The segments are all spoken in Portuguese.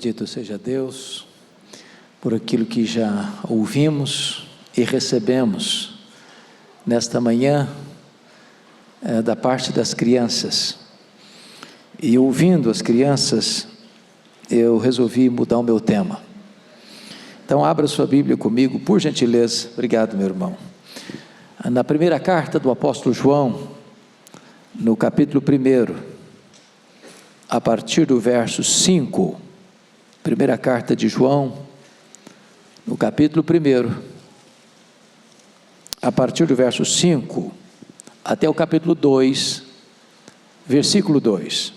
Bendito seja Deus por aquilo que já ouvimos e recebemos nesta manhã da parte das crianças. E ouvindo as crianças, eu resolvi mudar o meu tema. Então abra sua Bíblia comigo, por gentileza. Obrigado, meu irmão. Na primeira carta do apóstolo João, no capítulo 1, a partir do verso 5, primeira carta de João, no capítulo 1, a partir do verso 5, até o capítulo 2, versículo 2.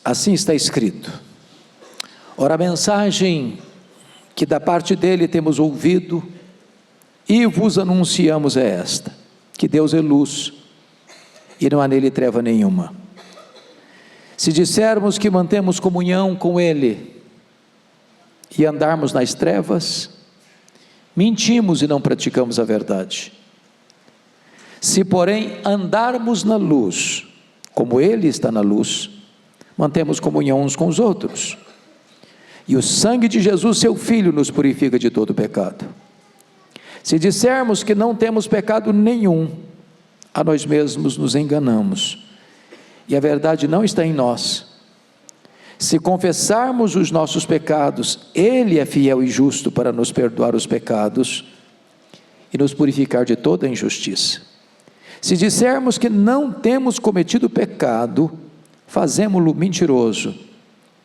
Assim está escrito: ora, a mensagem que da parte dele temos ouvido e vos anunciamos é esta, que Deus é luz, e não há nele treva nenhuma. Se dissermos que mantemos comunhão com ele, e andarmos nas trevas, mentimos e não praticamos a verdade. Se porém andarmos na luz, como ele está na luz, mantemos comunhão uns com os outros, e o sangue de Jesus, seu Filho, nos purifica de todo pecado. Se dissermos que não temos pecado nenhum, a nós mesmos nos enganamos, e a verdade não está em nós. Se confessarmos os nossos pecados, ele é fiel e justo para nos perdoar os pecados e nos purificar de toda injustiça. Se dissermos que não temos cometido pecado, fazemo-lo mentiroso,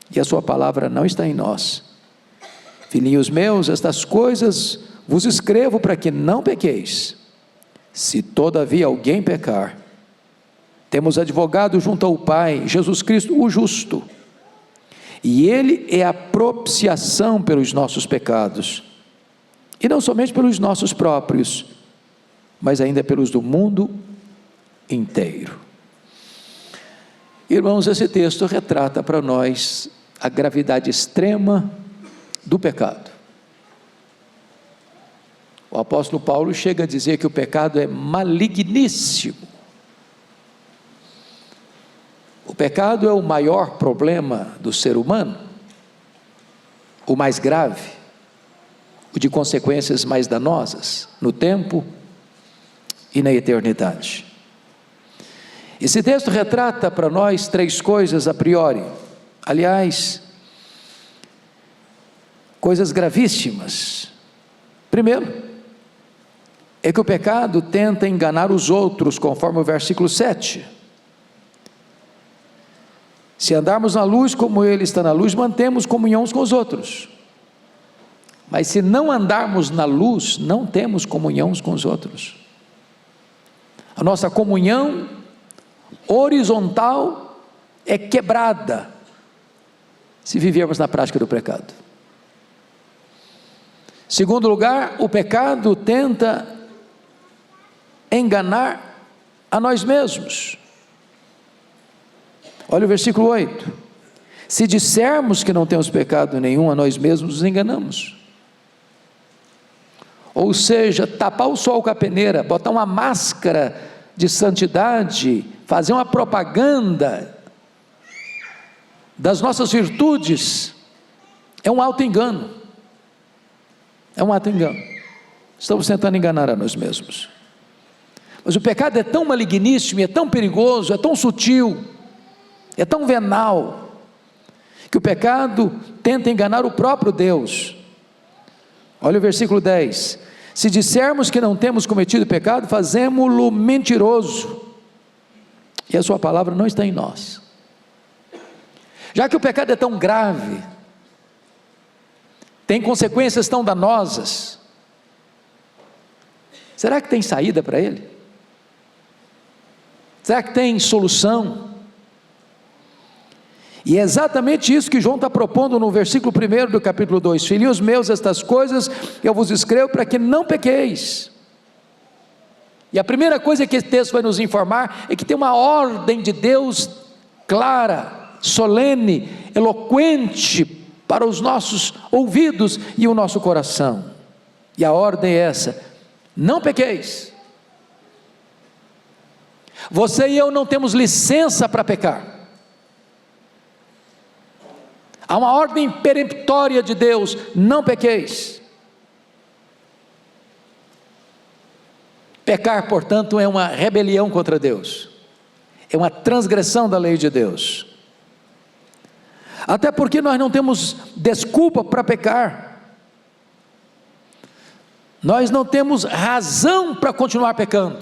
e a sua palavra não está em nós. Filhinhos meus, estas coisas vos escrevo para que não pequeis. Se todavia alguém pecar, temos advogado junto ao Pai, Jesus Cristo, o justo, e ele é a propiciação pelos nossos pecados, e não somente pelos nossos próprios, mas ainda pelos do mundo inteiro. Irmãos, esse texto retrata para nós a gravidade extrema do pecado. O apóstolo Paulo chega a dizer que o pecado é maligníssimo. O pecado é o maior problema do ser humano, o mais grave, o de consequências mais danosas no tempo e na eternidade. Esse texto retrata para nós três coisas a priori, aliás, coisas gravíssimas. Primeiro, é que o pecado tenta enganar os outros, conforme o versículo 7. Se andarmos na luz como ele está na luz, mantemos comunhão uns com os outros. Mas se não andarmos na luz, não temos comunhão uns com os outros. A nossa comunhão horizontal é quebrada se vivermos na prática do pecado. Segundo lugar, o pecado tenta enganar a nós mesmos. Olha o versículo 8: se dissermos que não temos pecado nenhum, a nós mesmos nos enganamos. Ou seja, tapar o sol com a peneira, botar uma máscara de santidade, fazer uma propaganda das nossas virtudes, é um auto-engano. É um auto-engano. Estamos tentando enganar a nós mesmos. Mas o pecado é tão maligníssimo, é tão perigoso, é tão sutil, é tão venal, que o pecado tenta enganar o próprio Deus. Olha o versículo 10: se dissermos que não temos cometido pecado, fazemo-lo mentiroso, e a sua palavra não está em nós. Já que o pecado é tão grave, tem consequências tão danosas, será que tem saída para ele? Será que tem solução? E é exatamente isso que João está propondo no versículo 1 do capítulo 2: filhinhos meus, estas coisas eu vos escrevo para que não pequeis. E a primeira coisa que esse texto vai nos informar é que tem uma ordem de Deus clara, solene, eloquente para os nossos ouvidos e o nosso coração. E a ordem é essa: não pequeis. Você e eu não temos licença para pecar. Há uma ordem peremptória de Deus: não pequeis. Pecar, portanto, é uma rebelião contra Deus, é uma transgressão da lei de Deus. Até porque nós não temos desculpa para pecar, nós não temos razão para continuar pecando.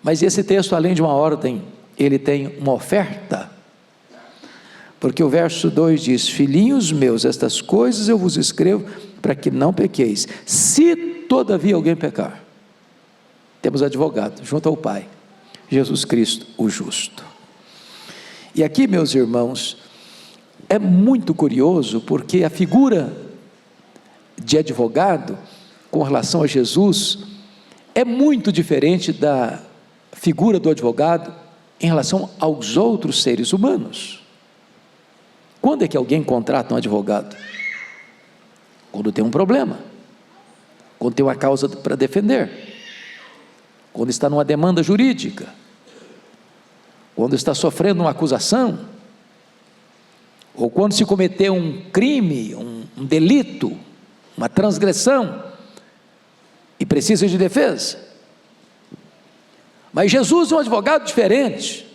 Mas esse texto, além de uma ordem, ele tem uma oferta, porque o verso 2 diz: filhinhos meus, estas coisas eu vos escrevo para que não pequeis, se todavia alguém pecar. Temos advogado junto ao Pai, Jesus Cristo o justo. E aqui, meus irmãos, é muito curioso, porque a figura de advogado com relação a Jesus é muito diferente da figura do advogado em relação aos outros seres humanos. Quando é que alguém contrata um advogado? Quando tem um problema, quando tem uma causa para defender, quando está numa demanda jurídica, quando está sofrendo uma acusação, ou quando se cometeu um crime, um delito, uma transgressão, e precisa de defesa. Mas Jesus é um advogado diferente,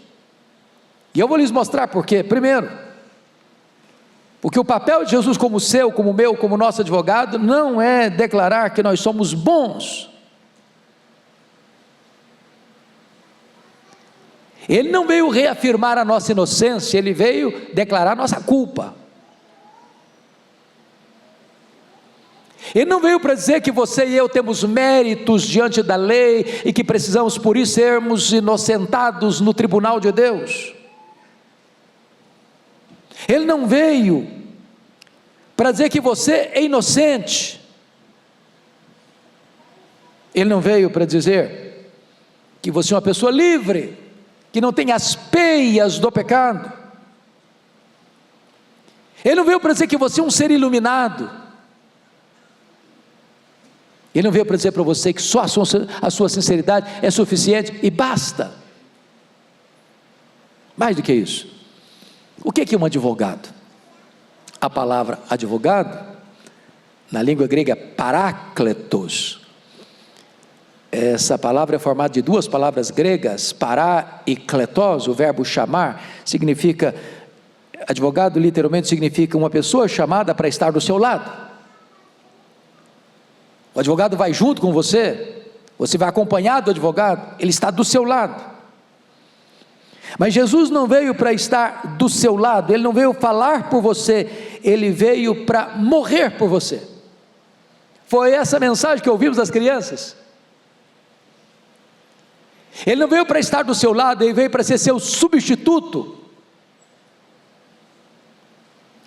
e eu vou lhes mostrar por quê. Primeiro, porque o papel de Jesus como seu, como meu, como nosso advogado, não é declarar que nós somos bons. Ele não veio reafirmar a nossa inocência, ele veio declarar a nossa culpa. Ele não veio para dizer que você e eu temos méritos diante da lei e que precisamos por isso sermos inocentados no tribunal de Deus. Ele não veio para dizer que você é inocente. Ele não veio para dizer que você é uma pessoa livre, que não tem as peias do pecado. Ele não veio para dizer que você é um ser iluminado. Ele não veio para dizer para você que só a sua sinceridade é suficiente e basta. Mais do que isso, o que é um advogado? A palavra advogado, na língua grega é parácletos. Essa palavra é formada de duas palavras gregas, pará e kletos. O verbo chamar significa, advogado literalmente significa uma pessoa chamada para estar do seu lado. O advogado vai junto com você, você vai acompanhado do advogado, ele está do seu lado. Mas Jesus não veio para estar do seu lado, ele não veio falar por você, ele veio para morrer por você. Foi essa mensagem que ouvimos das crianças. Ele não veio para estar do seu lado, ele veio para ser seu substituto.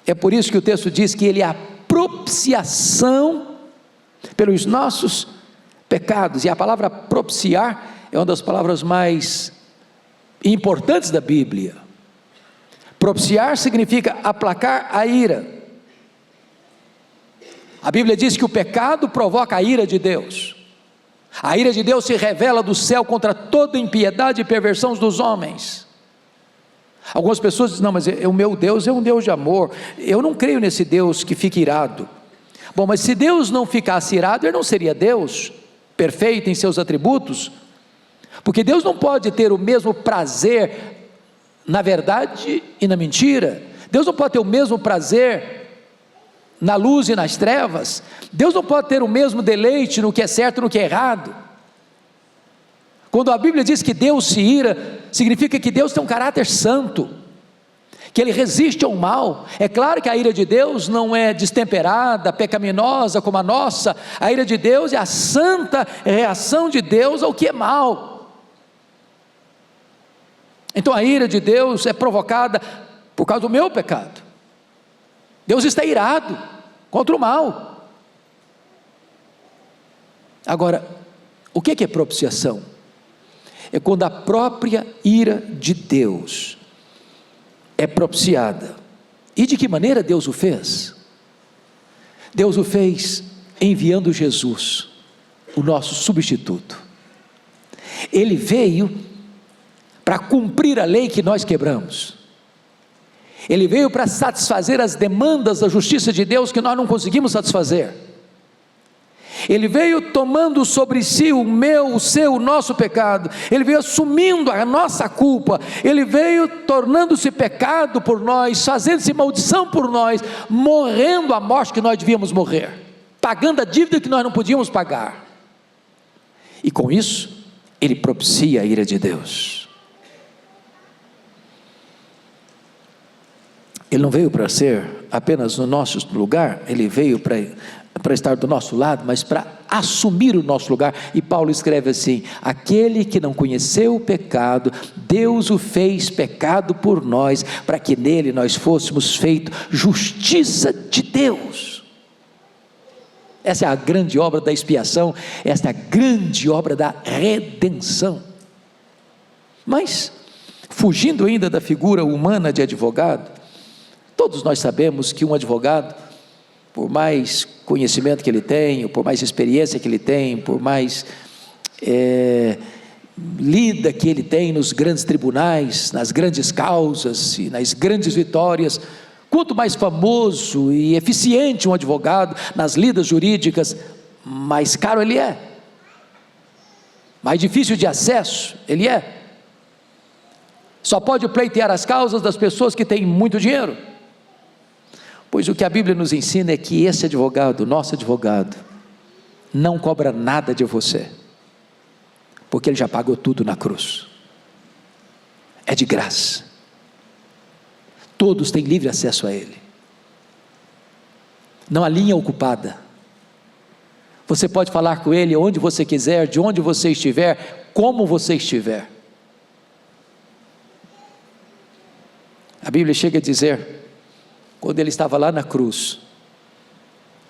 É por isso que o texto diz que ele é a propiciação pelos nossos pecados. E a palavra propiciar é uma das palavras mais importantes da Bíblia. Propiciar significa aplacar a ira. A Bíblia diz que o pecado provoca a ira de Deus. A ira de Deus se revela do céu contra toda impiedade e perversão dos homens. Algumas pessoas dizem: não, mas o meu Deus é um Deus de amor, eu não creio nesse Deus que fica irado. Bom, mas se Deus não ficasse irado, ele não seria Deus perfeito em seus atributos, porque Deus não pode ter o mesmo prazer na verdade e na mentira. Deus não pode ter o mesmo prazer na luz e nas trevas. Deus não pode ter o mesmo deleite no que é certo e no que é errado. Quando a Bíblia diz que Deus se ira, significa que Deus tem um caráter santo, que Ele resiste ao mal. É claro que a ira de Deus não é destemperada, pecaminosa como a nossa. A ira de Deus é a santa reação de Deus ao que é mal. Então a ira de Deus é provocada por causa do meu pecado. Deus está irado contra o mal. Agora, o que é propiciação? É quando a própria ira de Deus é propiciada. E de que maneira Deus o fez? Deus o fez enviando Jesus, o nosso substituto. Ele veio para cumprir a lei que nós quebramos. Ele veio para satisfazer as demandas da justiça de Deus que nós não conseguimos satisfazer. Ele veio tomando sobre si o meu, o seu, o nosso pecado. Ele veio assumindo a nossa culpa. Ele veio tornando-se pecado por nós, fazendo-se maldição por nós, morrendo a morte que nós devíamos morrer, pagando a dívida que nós não podíamos pagar. E com isso, ele propicia a ira de Deus. Ele não veio para ser apenas no nosso lugar, ele veio para estar do nosso lado, mas para assumir o nosso lugar. E Paulo escreve assim: aquele que não conheceu o pecado, Deus o fez pecado por nós, para que nele nós fôssemos feitos justiça de Deus. Essa é a grande obra da expiação, essa é a grande obra da redenção. Mas, fugindo ainda da figura humana de advogado, todos nós sabemos que um advogado, por mais conhecimento que ele tem, por mais experiência que ele tem, por mais lida que ele tem nos grandes tribunais, nas grandes causas e nas grandes vitórias, quanto mais famoso e eficiente um advogado nas lidas jurídicas, mais caro ele é, mais difícil de acesso ele é. Só pode pleitear as causas das pessoas que têm muito dinheiro. Pois o que a Bíblia nos ensina é que esse advogado, nosso advogado, não cobra nada de você, porque ele já pagou tudo na cruz, é de graça, todos têm livre acesso a ele, não há linha ocupada, você pode falar com ele onde você quiser, de onde você estiver, como você estiver. A Bíblia chega a dizer, quando ele estava lá na cruz,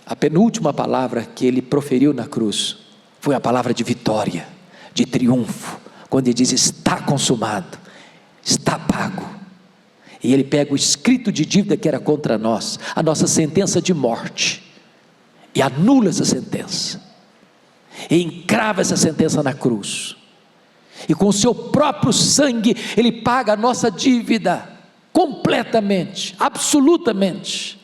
a penúltima palavra que ele proferiu na cruz, foi a palavra de vitória, de triunfo, quando ele diz: está consumado, está pago. E ele pega o escrito de dívida que era contra nós, a nossa sentença de morte, e anula essa sentença, e encrava essa sentença na cruz, e com o seu próprio sangue, ele paga a nossa dívida, completamente, absolutamente,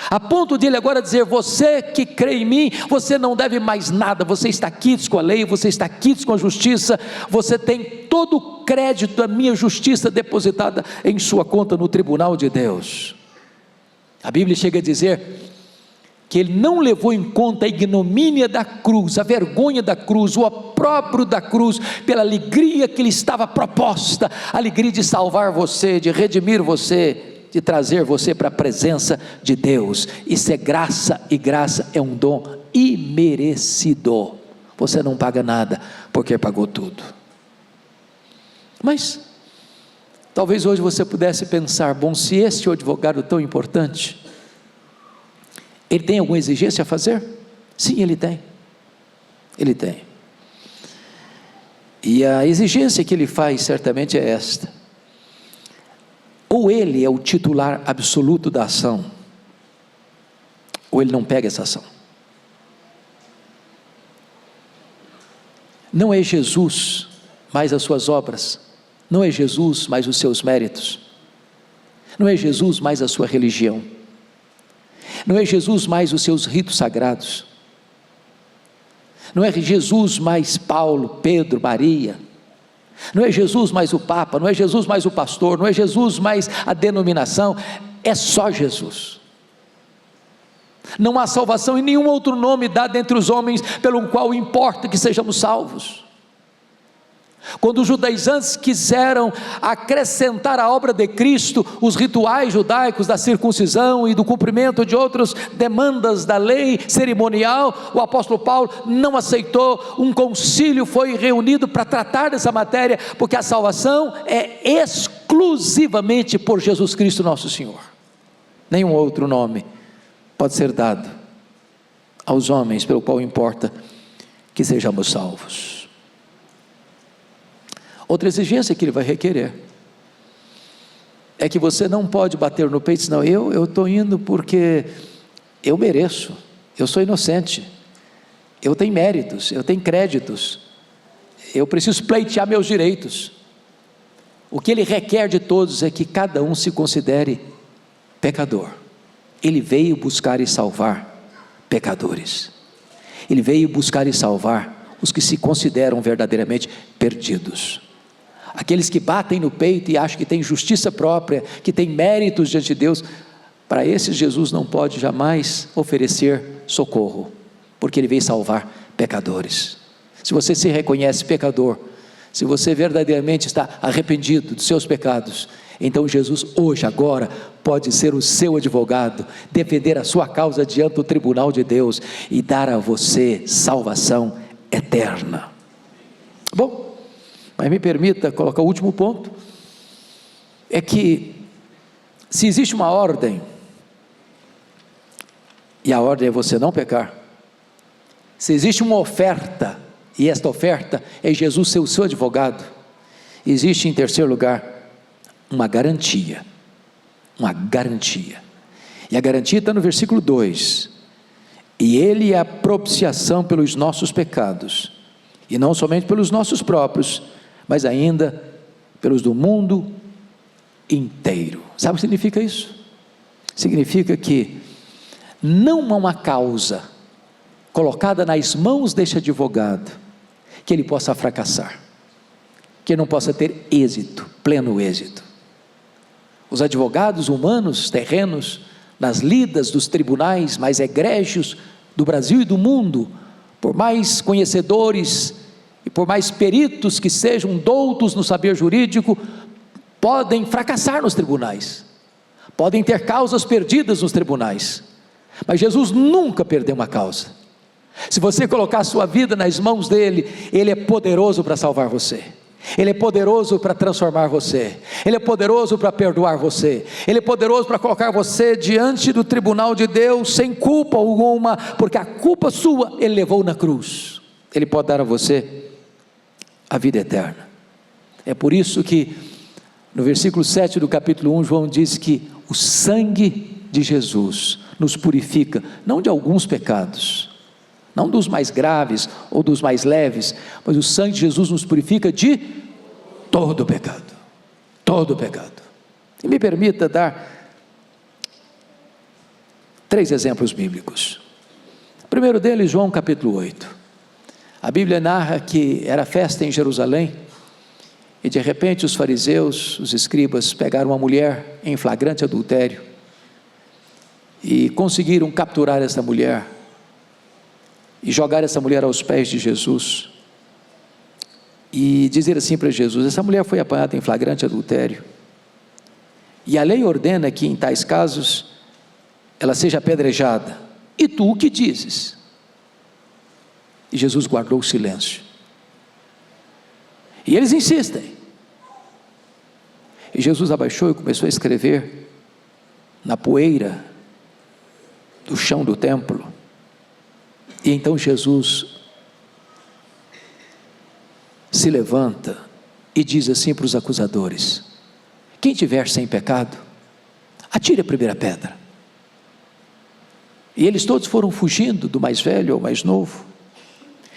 a ponto de ele agora dizer: você que crê em mim, você não deve mais nada, você está quites com a lei, você está quites com a justiça, você tem todo o crédito da minha justiça depositada em sua conta no tribunal de Deus. A Bíblia chega a dizer que ele não levou em conta a ignomínia da cruz, a vergonha da cruz, o opróbrio da cruz, pela alegria que lhe estava proposta, a alegria de salvar você, de redimir você, de trazer você para a presença de Deus. Isso é graça, e graça é um dom imerecido, você não paga nada, porque pagou tudo. Mas, talvez hoje você pudesse pensar: bom, se este é o advogado tão importante, ele tem alguma exigência a fazer? Sim, ele tem. Ele tem. E a exigência que ele faz certamente é esta: ou ele é o titular absoluto da ação, ou ele não pega essa ação. Não é Jesus mais as suas obras, não é Jesus mais os seus méritos, não é Jesus mais a sua religião, não é Jesus mais os seus ritos sagrados, não é Jesus mais Paulo, Pedro, Maria, não é Jesus mais o Papa, não é Jesus mais o pastor, não é Jesus mais a denominação, é só Jesus. Não há salvação em nenhum outro nome dado entre os homens, pelo qual importa que sejamos salvos. Quando os judaizantes quiseram acrescentar à obra de Cristo os rituais judaicos da circuncisão e do cumprimento de outras demandas da lei cerimonial, o apóstolo Paulo não aceitou. Um concílio foi reunido para tratar dessa matéria, porque a salvação é exclusivamente por Jesus Cristo nosso Senhor. Nenhum outro nome pode ser dado aos homens pelo qual importa que sejamos salvos. Outra exigência que ele vai requerer é que você não pode bater no peito e dizer: não, eu estou indo porque eu mereço, eu sou inocente, eu tenho méritos, eu tenho créditos, eu preciso pleitear meus direitos. O que Ele requer de todos é que cada um se considere pecador. Ele veio buscar e salvar pecadores. Ele veio buscar e salvar os que se consideram verdadeiramente perdidos. Aqueles que batem no peito e acham que têm justiça própria, que têm méritos diante de Deus, para esses Jesus não pode jamais oferecer socorro, porque Ele veio salvar pecadores. Se você se reconhece pecador, se você verdadeiramente está arrependido dos seus pecados, então Jesus hoje, agora, pode ser o seu advogado, defender a sua causa diante do tribunal de Deus e dar a você salvação eterna. Bom, mas me permita colocar o último ponto, é que se existe uma ordem, e a ordem é você não pecar, se existe uma oferta, e esta oferta é Jesus ser o seu advogado, existe em terceiro lugar, uma garantia, e a garantia está no versículo 2, e Ele é a propiciação pelos nossos pecados, e não somente pelos nossos próprios, mas ainda pelos do mundo inteiro. Sabe o que significa isso? Significa que não há uma causa colocada nas mãos deste advogado que ele possa fracassar, que ele não possa ter êxito, pleno êxito. Os advogados humanos, terrenos, nas lidas dos tribunais mais egrégios do Brasil e do mundo, por mais conhecedores e por mais peritos que sejam doutos no saber jurídico, podem fracassar nos tribunais, podem ter causas perdidas nos tribunais, mas Jesus nunca perdeu uma causa. Se você colocar a sua vida nas mãos dEle, Ele é poderoso para salvar você, Ele é poderoso para transformar você, Ele é poderoso para perdoar você, Ele é poderoso para colocar você diante do tribunal de Deus, sem culpa alguma, porque a culpa sua Ele levou na cruz. Ele pode dar a você a vida eterna. É por isso que no versículo 7 do capítulo 1, João diz que o sangue de Jesus nos purifica, não de alguns pecados, não dos mais graves ou dos mais leves, mas o sangue de Jesus nos purifica de todo pecado, todo pecado. E me permita dar 3 exemplos bíblicos. O primeiro deles, João capítulo 8, a Bíblia narra que era festa em Jerusalém, e de repente os fariseus, os escribas, pegaram uma mulher em flagrante adultério, e conseguiram capturar essa mulher, e jogar essa mulher aos pés de Jesus, e dizer assim para Jesus: essa mulher foi apanhada em flagrante adultério, e a lei ordena que em tais casos, ela seja apedrejada, e tu o que dizes? E Jesus guardou o silêncio, e eles insistem, e Jesus abaixou e começou a escrever na poeira do chão do templo. E então Jesus se levanta e diz assim para os acusadores: quem tiver sem pecado, atire a primeira pedra. E eles todos foram fugindo, do mais velho ao mais novo,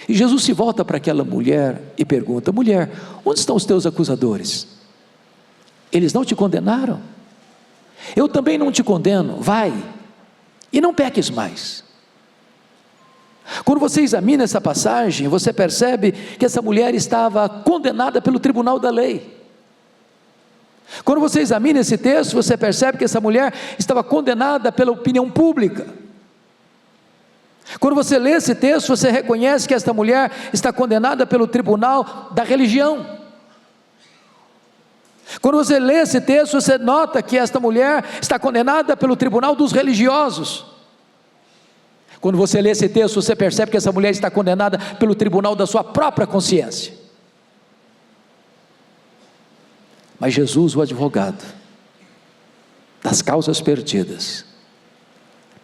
e Jesus se volta para aquela mulher e pergunta: mulher, onde estão os teus acusadores? Eles não te condenaram? Eu também não te condeno, vai, e não peques mais. Quando você examina essa passagem, você percebe que essa mulher estava condenada pelo tribunal da lei. Quando você examina esse texto, você percebe que essa mulher estava condenada pela opinião pública. Quando você lê esse texto, você reconhece que esta mulher está condenada pelo tribunal da religião. Quando você lê esse texto, você nota que esta mulher está condenada pelo tribunal dos religiosos. Quando você lê esse texto, você percebe que essa mulher está condenada pelo tribunal da sua própria consciência. Mas Jesus, o advogado das causas perdidas,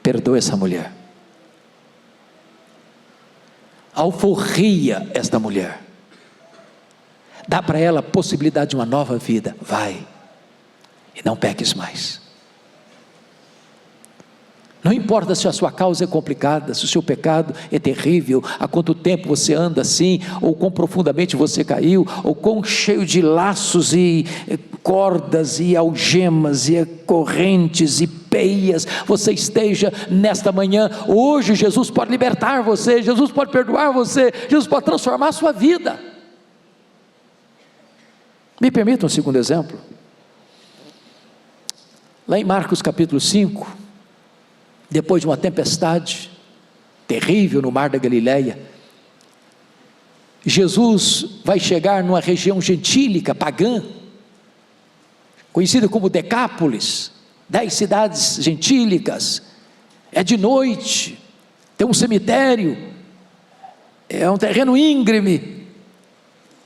perdoa essa mulher, alforria esta mulher, dá para ela a possibilidade de uma nova vida. Vai, e não peques mais. Não importa se a sua causa é complicada, se o seu pecado é terrível, há quanto tempo você anda assim, ou quão profundamente você caiu, ou quão cheio de laços e cordas e algemas e correntes e peias você esteja nesta manhã. Hoje Jesus pode libertar você, Jesus pode perdoar você, Jesus pode transformar a sua vida. Me permita um segundo exemplo. Lá em Marcos capítulo 5, depois de uma tempestade terrível no mar da Galileia, Jesus vai chegar numa região gentílica, pagã, conhecida como Decápolis, 10 cidades gentílicas. É de noite, tem um cemitério, é um terreno íngreme,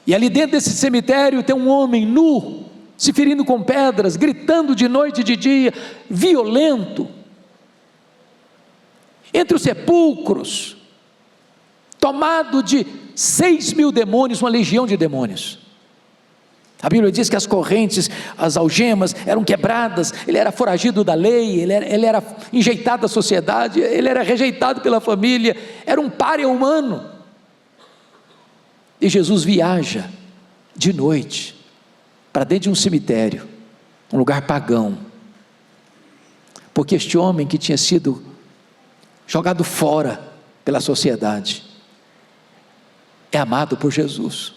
e ali dentro desse cemitério tem um homem nu, se ferindo com pedras, gritando de noite e de dia, violento. Entre os sepulcros, tomado de 6.000 demônios, uma legião de demônios. A Bíblia diz que as correntes, as algemas eram quebradas, ele era foragido da lei, ele era enjeitado da sociedade, ele era rejeitado pela família, era um pária humano. E Jesus viaja de noite para dentro de um cemitério, um lugar pagão, porque este homem que tinha sido jogado fora pela sociedade, é amado por Jesus,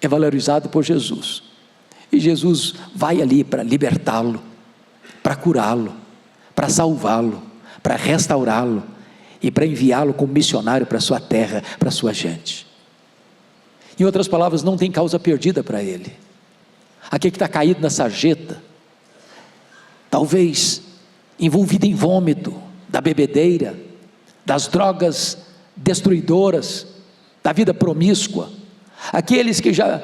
é valorizado por Jesus, e Jesus vai ali para libertá-lo, para curá-lo, para salvá-lo, para restaurá-lo, e para enviá-lo como missionário para a sua terra, para a sua gente. Em outras palavras, não tem causa perdida para ele. Aquele que está caído na sarjeta, talvez envolvido em vômito, da bebedeira, das drogas destruidoras, da vida promíscua, aqueles que já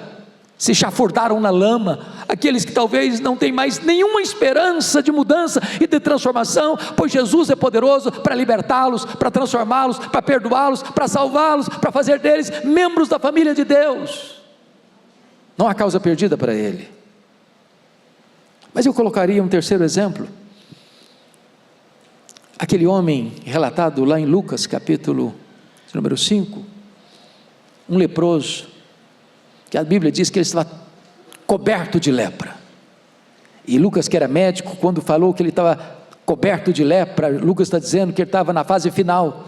se chafurdaram na lama, aqueles que talvez não têm mais nenhuma esperança de mudança e de transformação, pois Jesus é poderoso para libertá-los, para transformá-los, para perdoá-los, para salvá-los, para fazer deles membros da família de Deus. Não há causa perdida para ele. Mas eu colocaria um terceiro exemplo. Aquele homem relatado lá em Lucas capítulo número 5, um leproso, que a Bíblia diz que ele estava coberto de lepra, e Lucas, que era médico, quando falou que ele estava coberto de lepra, Lucas está dizendo que ele estava na fase final,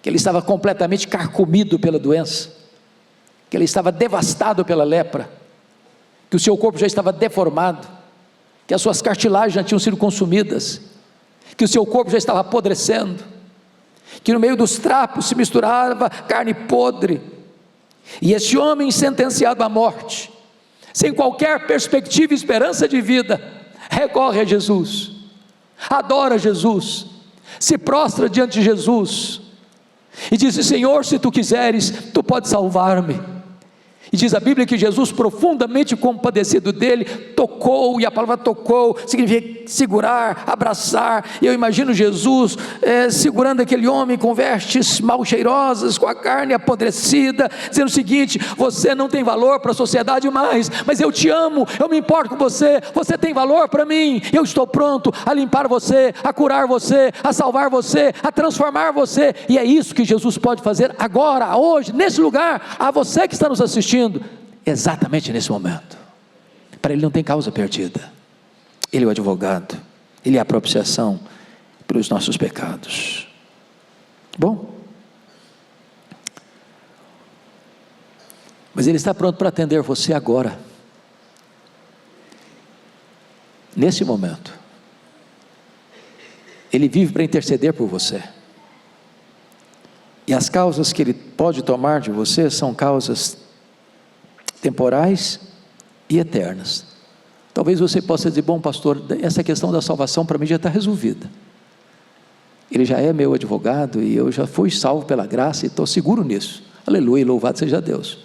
que ele estava completamente carcomido pela doença, que ele estava devastado pela lepra, que o seu corpo já estava deformado, que as suas cartilagens já tinham sido consumidas, que o seu corpo já estava apodrecendo, que no meio dos trapos se misturava carne podre, e esse homem sentenciado à morte, sem qualquer perspectiva e esperança de vida, recorre a Jesus, adora Jesus, se prostra diante de Jesus, e diz: Senhor, se tu quiseres, tu podes salvar-me. E diz a Bíblia que Jesus, profundamente compadecido dele, tocou, e a palavra tocou significa segurar, abraçar. E eu imagino Jesus segurando aquele homem com vestes mal cheirosas, com a carne apodrecida, dizendo o seguinte: você não tem valor para a sociedade mais, mas eu te amo, eu me importo com você, você tem valor para mim, eu estou pronto a limpar você, a curar você, a salvar você, a transformar você. E é isso que Jesus pode fazer agora, hoje, nesse lugar, a você que está nos assistindo, exatamente nesse momento. Para ele não tem causa perdida, ele é o advogado, ele é a propiciação pelos nossos pecados. Bom, mas ele está pronto para atender você agora, nesse momento. Ele vive para interceder por você, e as causas que ele pode tomar de você são causas temporais e eternas. Talvez você possa dizer: bom, pastor, essa questão da salvação para mim já está resolvida, ele já é meu advogado e eu já fui salvo pela graça e estou seguro nisso, aleluia, louvado seja Deus.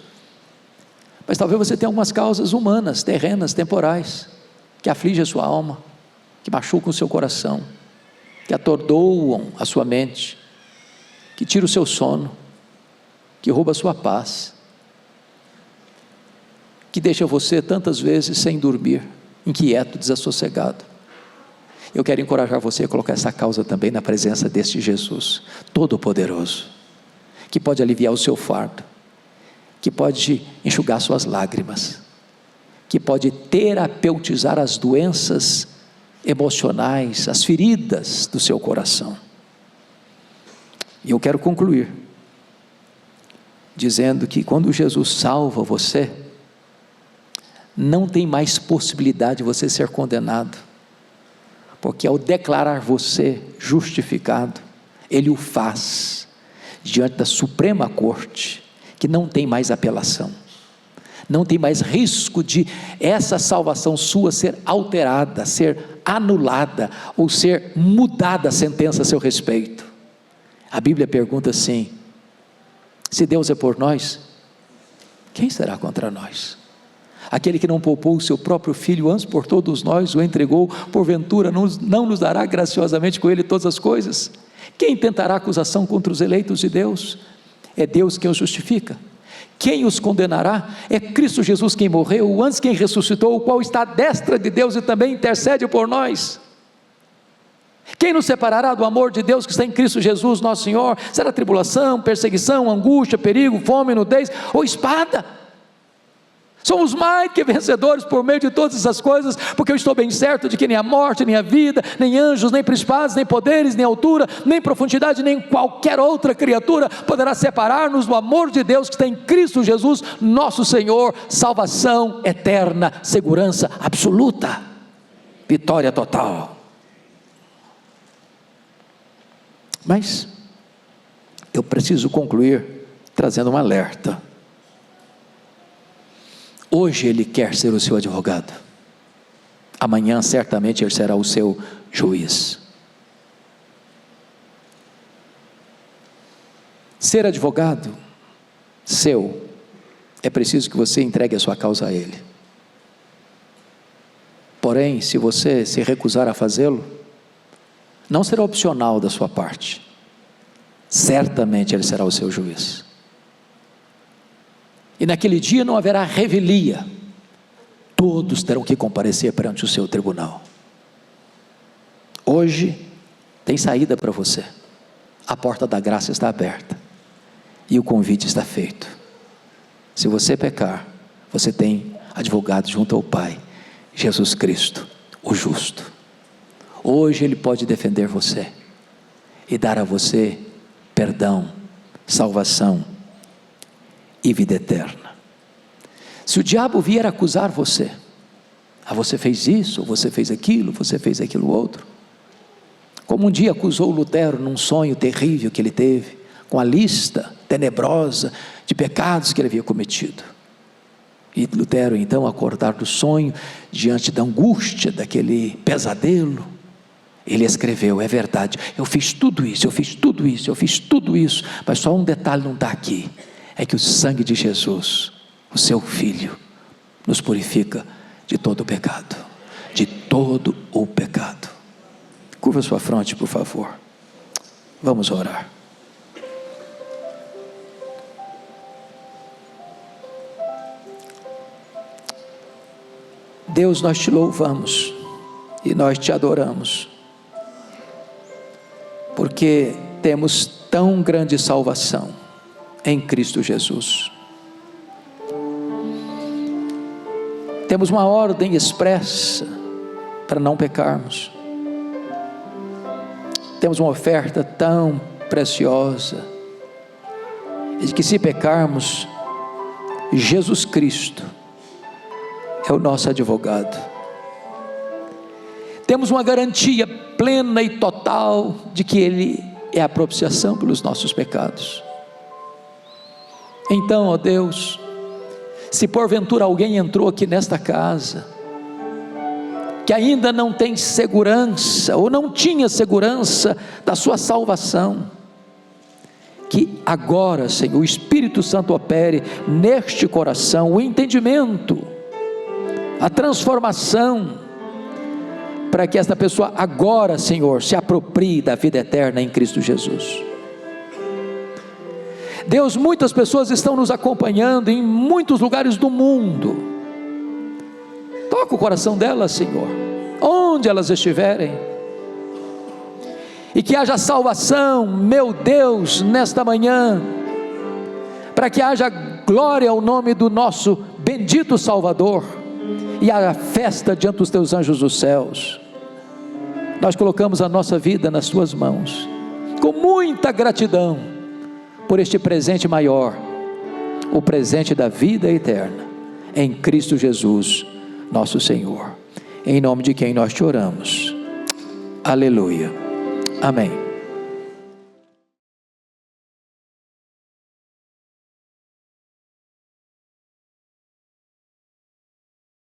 Mas talvez você tenha algumas causas humanas, terrenas, temporais, que afligem a sua alma, que machucam o seu coração, que atordoam a sua mente, que tiram o seu sono, que roubam a sua paz, que deixa você tantas vezes sem dormir, inquieto, desassossegado. eu quero encorajar você a colocar essa causa também na presença deste Jesus Todo-Poderoso, que pode aliviar o seu fardo, que pode enxugar suas lágrimas, que pode terapeutizar as doenças emocionais, as feridas do seu coração. E eu quero concluir dizendo que quando Jesus salva você, não tem mais possibilidade de você ser condenado, porque ao declarar você justificado, Ele o faz diante da Suprema Corte, que não tem mais apelação, não tem mais risco de essa salvação sua ser alterada, ser anulada, ou ser mudada a sentença a seu respeito. A Bíblia pergunta assim: se Deus é por nós, quem será contra nós? Aquele que não poupou o seu próprio Filho, antes por todos nós o entregou, porventura não nos dará graciosamente com Ele todas as coisas? Quem tentará acusação contra os eleitos de Deus? É Deus quem os justifica. Quem os condenará? É Cristo Jesus quem morreu, antes quem ressuscitou, o qual está à destra de Deus e também intercede por nós. Quem nos separará do amor de Deus que está em Cristo Jesus nosso Senhor? Será tribulação, perseguição, angústia, perigo, fome, nudez ou espada? Somos mais que vencedores por meio de todas essas coisas, porque eu estou bem certo de que nem a morte, nem a vida, nem anjos, nem principados, nem poderes, nem altura, nem profundidade, nem qualquer outra criatura poderá separar-nos do amor de Deus que está em Cristo Jesus nosso Senhor. Salvação eterna, segurança absoluta, vitória total. Mas eu preciso concluir trazendo um alerta. Hoje Ele quer ser o seu advogado, amanhã certamente Ele será o seu juiz. Ser advogado seu, é preciso que você entregue a sua causa a Ele. Porém, se você se recusar a fazê-lo, não será opcional da sua parte, certamente Ele será o seu juiz. E naquele dia não haverá revelia, todos terão que comparecer perante o seu tribunal. Hoje tem saída para você, a porta da graça está aberta, e o convite está feito. Se você pecar, você tem advogado junto ao Pai, Jesus Cristo, o justo. Hoje Ele pode defender você, e dar a você perdão, salvação, e vida eterna. Se o diabo vier acusar você, você fez isso, você fez aquilo outro, como um dia acusou Lutero num sonho terrível que ele teve, com a lista tenebrosa de pecados que ele havia cometido, e Lutero então acordar do sonho, diante da angústia daquele pesadelo, ele escreveu: é verdade, eu fiz tudo isso, mas só um detalhe não está aqui, é que o sangue de Jesus, o seu Filho, nos purifica de todo o pecado, Curva sua fronte, por favor, vamos orar. Deus, nós te louvamos, e nós te adoramos, porque temos tão grande salvação, em Cristo Jesus. Temos uma ordem expressa para não pecarmos. Temos uma oferta tão preciosa, de que se pecarmos, Jesus Cristo é o nosso advogado. Temos uma garantia plena e total de que Ele é a propiciação pelos nossos pecados. Então, ó Deus, se porventura alguém entrou aqui nesta casa, que ainda não tem segurança, ou não tinha segurança da sua salvação, que agora, Senhor, o Espírito Santo opere neste coração, o entendimento, a transformação, para que esta pessoa agora, Senhor, se aproprie da vida eterna em Cristo Jesus. Deus, muitas pessoas estão nos acompanhando em muitos lugares do mundo. Toca o coração delas, Senhor, onde elas estiverem, e que haja salvação, meu Deus, nesta manhã, para que haja glória ao nome do nosso bendito Salvador, e haja festa diante dos teus anjos dos céus. Nós colocamos a nossa vida nas tuas mãos, com muita gratidão, por este presente maior, o presente da vida eterna, em Cristo Jesus, nosso Senhor, em nome de quem nós te oramos, aleluia, amém.